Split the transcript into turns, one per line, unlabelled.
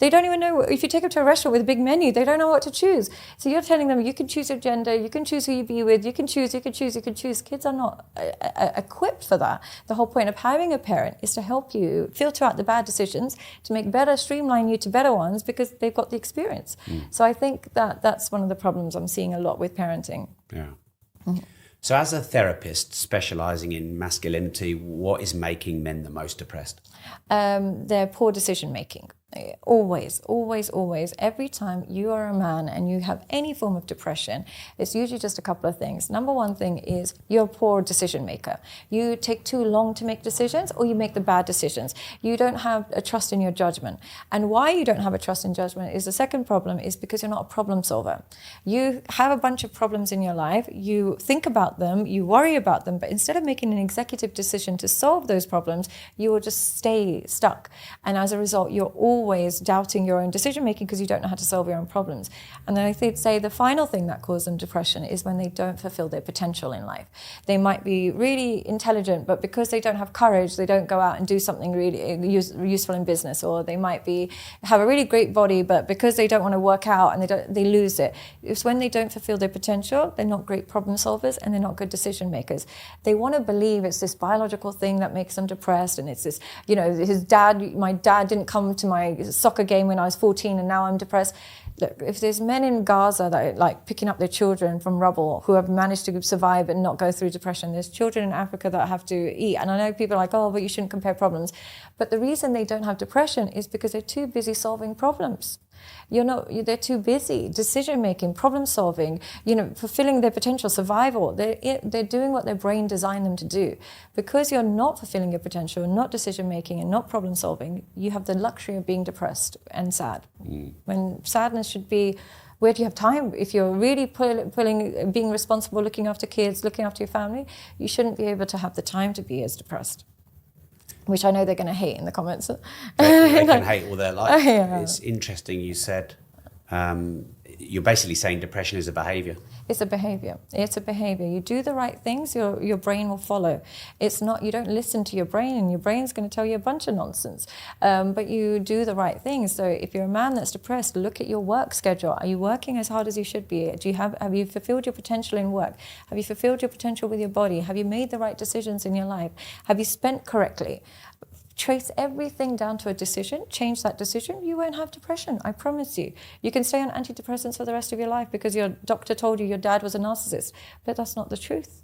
They don't even know, if you take them to a restaurant with a big menu, they don't know what to choose. So you're telling them, you can choose your gender, you can choose who you be with, you can choose. Kids are not equipped for that. The whole point of having a parent is to help you filter out the bad decisions, to make better, streamline you to better ones, because they've got the experience. So I think that's one of the problems I'm seeing a lot with parenting.
Yeah. So as a therapist specialising in masculinity, what is making men the most depressed?
Their poor decision making. Always. Every time you are a man and you have any form of depression, it's usually just a couple of things. Number one thing is you're a poor decision maker. You take too long to make decisions, or you make the bad decisions. You don't have a trust in your judgment. And why you don't have a trust in judgment is the second problem, is because you're not a problem solver. You have a bunch of problems in your life, you think about them, you worry about them, but instead of making an executive decision to solve those problems, you will just stay stuck. And as a result, you're always doubting your own decision making because you don't know how to solve your own problems. And then I think say the final thing that causes them depression is when they don't fulfill their potential in life. They might be really intelligent, but because they don't have courage, they don't go out and do something really useful in business. Or they might have a really great body, but because they don't want to work out and they lose it. It's when they don't fulfill their potential, they're not great problem solvers and they're not good decision makers. They want to believe it's this biological thing that makes them depressed, and it's this, my dad didn't come to my soccer game when I was 14 and now I'm depressed. Look, if there's men in Gaza that are like picking up their children from rubble who have managed to survive and not go through depression, there's children in Africa that have to eat. And I know people are like, oh, but you shouldn't compare problems. But the reason they don't have depression is because they're too busy solving problems. They're too busy decision-making, problem-solving, fulfilling their potential, survival. They're doing what their brain designed them to do. Because you're not fulfilling your potential, not decision-making and not problem-solving, you have the luxury of being depressed and sad. When sadness should be, where do you have time? If you're really being responsible, looking after kids, looking after your family, you shouldn't be able to have the time to be as depressed. Which I know they're going to hate in the comments.
They can hate all their life.
Yeah.
It's interesting you said, you're basically saying depression is a behaviour.
It's a behaviour. You do the right things, your brain will follow. It's not, you don't listen to your brain, and your brain's going to tell you a bunch of nonsense. But you do the right things. So if you're a man that's depressed, look at your work schedule. Are you working as hard as you should be? Have you fulfilled your potential in work? Have you fulfilled your potential with your body? Have you made the right decisions in your life? Have you spent correctly? Trace everything down to a decision, change that decision, you won't have depression, I promise you. You can stay on antidepressants for the rest of your life because your doctor told you your dad was a narcissist, but that's not the truth.